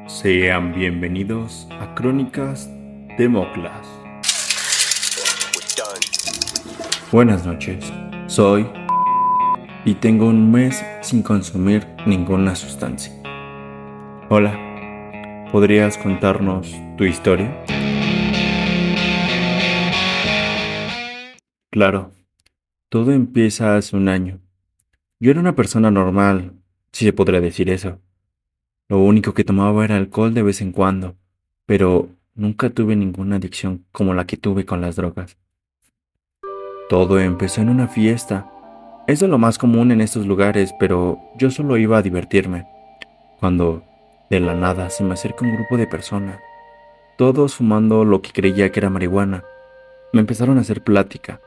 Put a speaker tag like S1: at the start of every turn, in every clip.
S1: Sean bienvenidos a Crónicas de Moklas. Buenas noches, soy y tengo un mes sin consumir ninguna sustancia. Hola, ¿podrías contarnos tu historia? Claro, todo empieza hace un año. Yo era una persona normal, si se podría decir eso. Lo único que tomaba era alcohol de vez en cuando, pero nunca tuve ninguna adicción como la que tuve con las drogas. Todo empezó en una fiesta. Es de lo más común en estos lugares, pero yo solo iba a divertirme, cuando de la nada se me acerca un grupo de personas, todos fumando lo que creía que era marihuana. Me empezaron a hacer plática.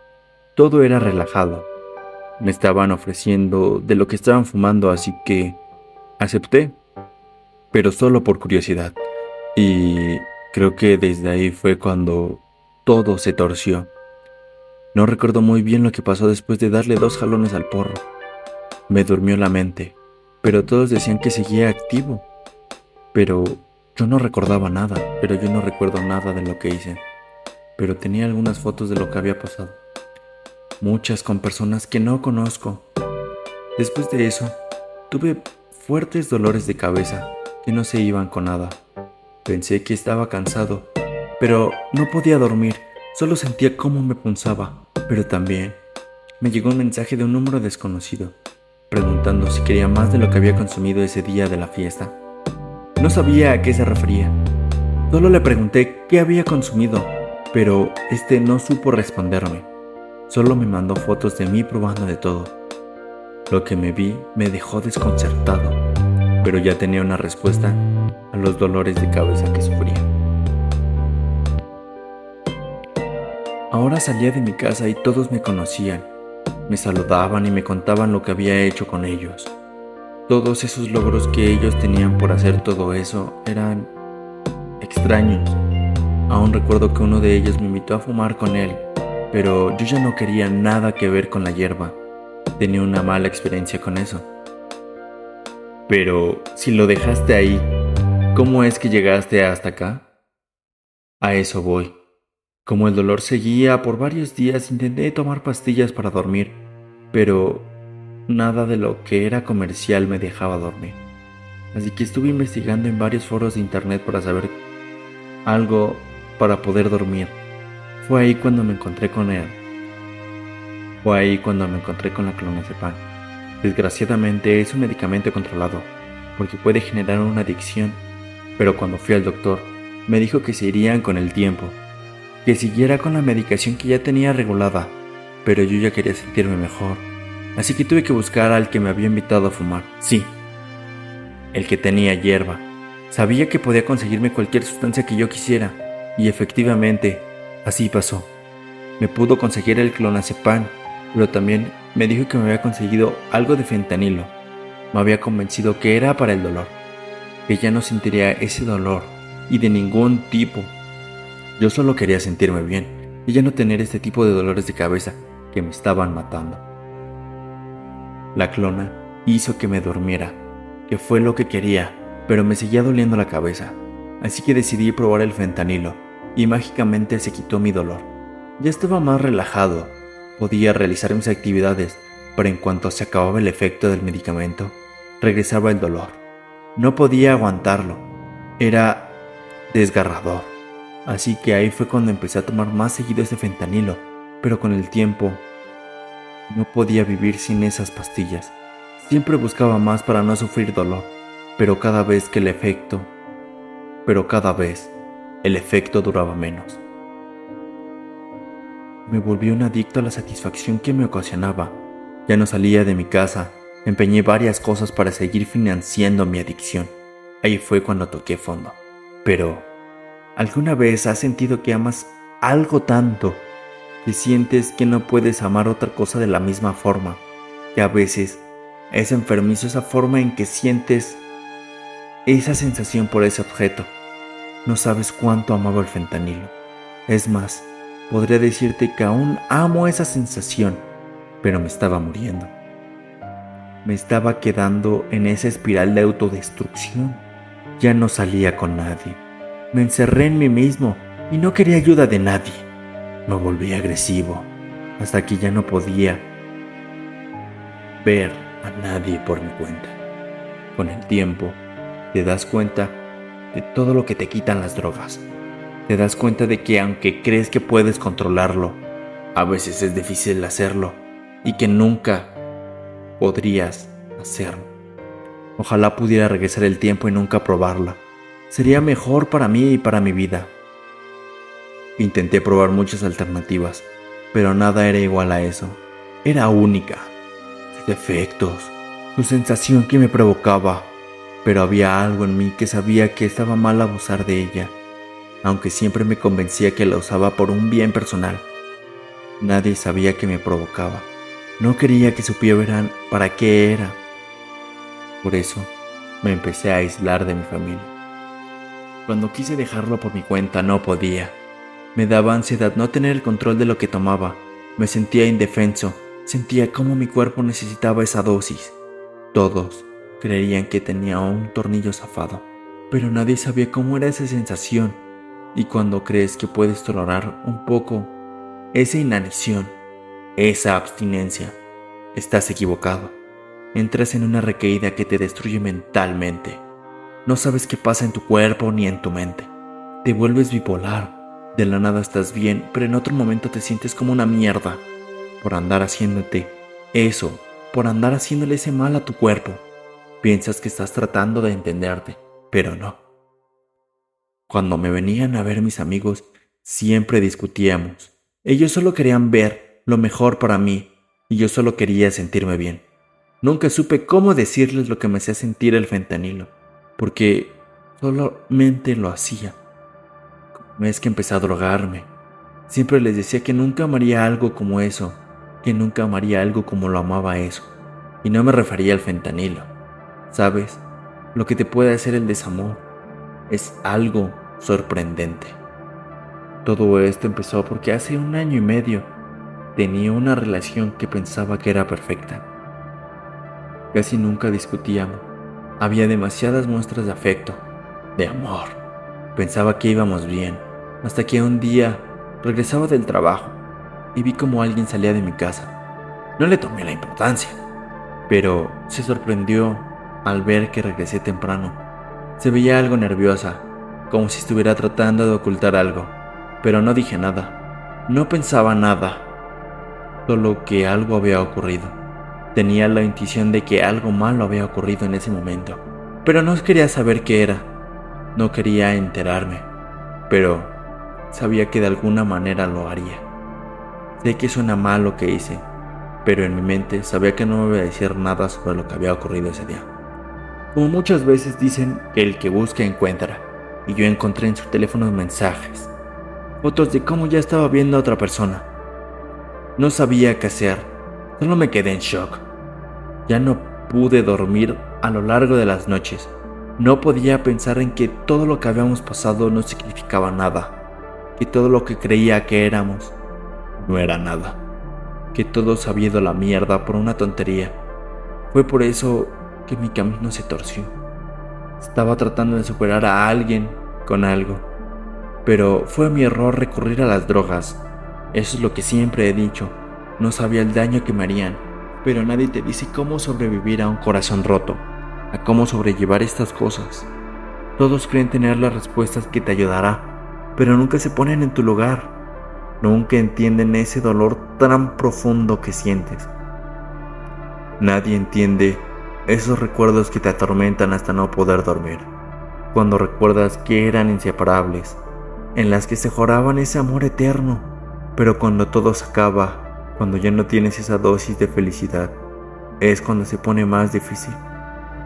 S1: Todo era relajado. Me estaban ofreciendo de lo que estaban fumando, así que acepté, pero solo por curiosidad. Y creo que desde ahí fue cuando todo se torció. No recuerdo muy bien lo que pasó después de darle 2 jalones al porro. Me durmió la mente, pero todos decían que seguía activo. Pero yo no recordaba nada, pero yo no recuerdo nada de lo que hice. Pero tenía algunas fotos de lo que había pasado. Muchas con personas que no conozco. Después de eso, tuve fuertes dolores de cabeza que no se iban con nada. Pensé que estaba cansado, pero no podía dormir, solo sentía cómo me punzaba. Pero también me llegó un mensaje de un número desconocido, preguntando si quería más de lo que había consumido ese día de la fiesta. No sabía a qué se refería. Solo le pregunté qué había consumido, pero este no supo responderme. Solo me mandó fotos de mí probando de todo. Lo que me vi me dejó desconcertado, pero ya tenía una respuesta a los dolores de cabeza que sufría. Ahora salía de mi casa y todos me conocían. Me saludaban y me contaban lo que había hecho con ellos. Todos esos logros que ellos tenían por hacer todo eso eran extraños. Aún recuerdo que uno de ellos me invitó a fumar con él, pero yo ya no quería nada que ver con la hierba. Tenía una mala experiencia con eso. Pero si lo dejaste ahí, ¿cómo es que llegaste hasta acá? A eso voy. Como el dolor seguía por varios días, intenté tomar pastillas para dormir, pero nada de lo que era comercial me dejaba dormir. Así que estuve investigando en varios foros de internet para saber algo para poder dormir. Fue ahí cuando me encontré con él. Fue ahí cuando me encontré con la clonazepam. Desgraciadamente es un medicamento controlado, porque puede generar una adicción, pero cuando fui al doctor, me dijo que se irían con el tiempo, que siguiera con la medicación que ya tenía regulada, pero yo ya quería sentirme mejor, así que tuve que buscar al que me había invitado a fumar. Sí, el que tenía hierba. Sabía que podía conseguirme cualquier sustancia que yo quisiera, y efectivamente, así pasó. Me pudo conseguir el clonazepam, pero también me dijo que me había conseguido algo de fentanilo. Me había convencido que era para el dolor, que ya no sentiría ese dolor, y de ningún tipo. Yo solo quería sentirme bien, y ya no tener este tipo de dolores de cabeza que me estaban matando. La clona hizo que me durmiera, que fue lo que quería, pero me seguía doliendo la cabeza, así que decidí probar el fentanilo, y mágicamente se quitó mi dolor. Ya estaba más relajado, podía realizar mis actividades, pero en cuanto se acababa el efecto del medicamento, regresaba el dolor. No podía aguantarlo, era desgarrador. Así que ahí fue cuando empecé a tomar más seguido ese fentanilo, pero con el tiempo no podía vivir sin esas pastillas. Siempre buscaba más para no sufrir dolor, pero cada vez el efecto duraba menos. Me volví un adicto a la satisfacción que me ocasionaba. Ya no salía de mi casa, empeñé varias cosas para seguir financiando mi adicción. Ahí fue cuando toqué fondo. Pero, ¿alguna vez has sentido que amas algo tanto que sientes que no puedes amar otra cosa de la misma forma? Que a veces es enfermizo esa forma en que sientes esa sensación por ese objeto. No sabes cuánto amaba el fentanilo. Es más, podría decirte que aún amo esa sensación, pero me estaba muriendo. Me estaba quedando en esa espiral de autodestrucción. Ya no salía con nadie. Me encerré en mí mismo y no quería ayuda de nadie. Me volví agresivo hasta que ya no podía ver a nadie por mi cuenta. Con el tiempo, te das cuenta de todo lo que te quitan las drogas. Te das cuenta de que aunque crees que puedes controlarlo, a veces es difícil hacerlo y que nunca podrías hacerlo. Ojalá pudiera regresar el tiempo y nunca probarla. Sería mejor para mí y para mi vida. Intenté probar muchas alternativas, pero nada era igual a eso. Era única. Sus defectos, su sensación que me provocaba, pero había algo en mí que sabía que estaba mal abusar de ella, aunque siempre me convencía que la usaba por un bien personal. Nadie sabía que me provocaba. No quería que supieran para qué era. Por eso me empecé a aislar de mi familia. Cuando quise dejarlo por mi cuenta no podía. Me daba ansiedad no tener el control de lo que tomaba. Me sentía indefenso. Sentía cómo mi cuerpo necesitaba esa dosis. Todos creían que tenía un tornillo zafado, pero nadie sabía cómo era esa sensación. Y cuando crees que puedes tolerar un poco esa inanición, esa abstinencia, estás equivocado. Entras en una recaída que te destruye mentalmente. No sabes qué pasa en tu cuerpo ni en tu mente. Te vuelves bipolar. De la nada estás bien, pero en otro momento te sientes como una mierda. Por andar haciéndote eso, por andar haciéndole ese mal a tu cuerpo. Piensas que estás tratando de entenderte, pero no. Cuando me venían a ver mis amigos, siempre discutíamos. Ellos solo querían ver lo mejor para mí y yo solo quería sentirme bien. Nunca supe cómo decirles lo que me hacía sentir el fentanilo, porque solamente lo hacía. Una vez que empecé a drogarme, siempre les decía que nunca amaría algo como eso, que nunca amaría algo como lo amaba eso. Y no me refería al fentanilo. ¿Sabes? Lo que te puede hacer el desamor es algo sorprendente. Todo esto empezó porque hace 1 año y medio tenía una relación que pensaba que era perfecta. Casi nunca discutíamos. Había demasiadas muestras de afecto, de amor. Pensaba que íbamos bien, hasta que un día regresaba del trabajo y vi como alguien salía de mi casa. No le tomé la importancia, pero se sorprendió al ver que regresé temprano. Se veía algo nerviosa, como si estuviera tratando de ocultar algo, pero no dije nada. No pensaba nada, solo que algo había ocurrido. Tenía la intuición de que algo malo había ocurrido en ese momento, pero no quería saber qué era. No quería enterarme, pero sabía que de alguna manera lo haría. Sé que suena mal lo que hice, pero en mi mente sabía que no me iba a decir nada sobre lo que había ocurrido ese día. Como muchas veces dicen que el que busca encuentra, y yo encontré en su teléfono mensajes, fotos de cómo ya estaba viendo a otra persona. No sabía qué hacer, solo me quedé en shock. Ya no pude dormir a lo largo de las noches. No podía pensar en que todo lo que habíamos pasado no significaba nada, que todo lo que creía que éramos no era nada, que todo se había ido a la mierda por una tontería. Fue por eso que mi camino se torció. Estaba tratando de superar a alguien con algo, pero fue mi error recurrir a las drogas. Eso es lo que siempre he dicho. No sabía el daño que me harían, pero nadie te dice cómo sobrevivir a un corazón roto, a cómo sobrellevar estas cosas. Todos creen tener las respuestas que te ayudará, pero nunca se ponen en tu lugar. Nunca entienden ese dolor tan profundo que sientes. Nadie entiende esos recuerdos que te atormentan hasta no poder dormir. Cuando recuerdas que eran inseparables, en las que se juraban ese amor eterno, pero cuando todo se acaba, cuando ya no tienes esa dosis de felicidad, es cuando se pone más difícil.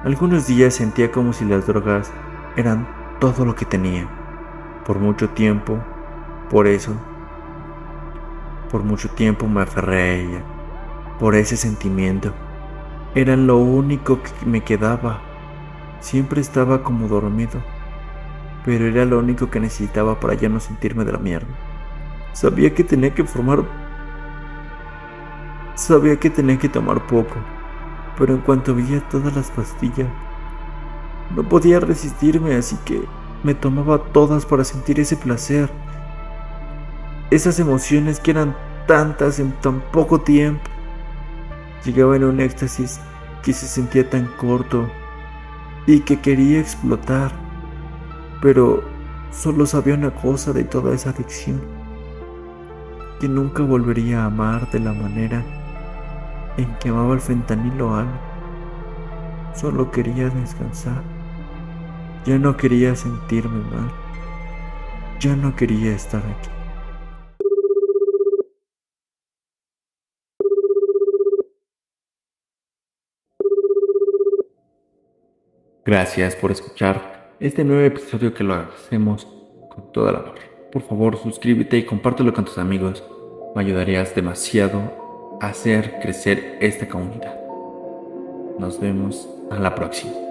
S1: Algunos días sentía como si las drogas eran todo lo que tenía. Por mucho tiempo me aferré a ella, por ese sentimiento. Eran lo único que me quedaba. Siempre estaba como dormido, pero era lo único que necesitaba para ya no sentirme de la mierda. Sabía que tenía que tomar poco, pero en cuanto veía todas las pastillas, No podía resistirme, así que me tomaba todas para sentir ese placer. Esas emociones que eran tantas en tan poco tiempo. Llegaba en un éxtasis que se sentía tan corto y que quería explotar, pero solo sabía una cosa de toda esa adicción, que nunca volvería a amar de la manera en que amaba el fentanilo algo. Solo quería descansar. Ya no quería sentirme mal. Ya no quería estar aquí. Gracias por escuchar este nuevo episodio que lo hacemos con todo el amor. Por favor, suscríbete y compártelo con tus amigos. Me ayudarías demasiado a hacer crecer esta comunidad. Nos vemos a la próxima.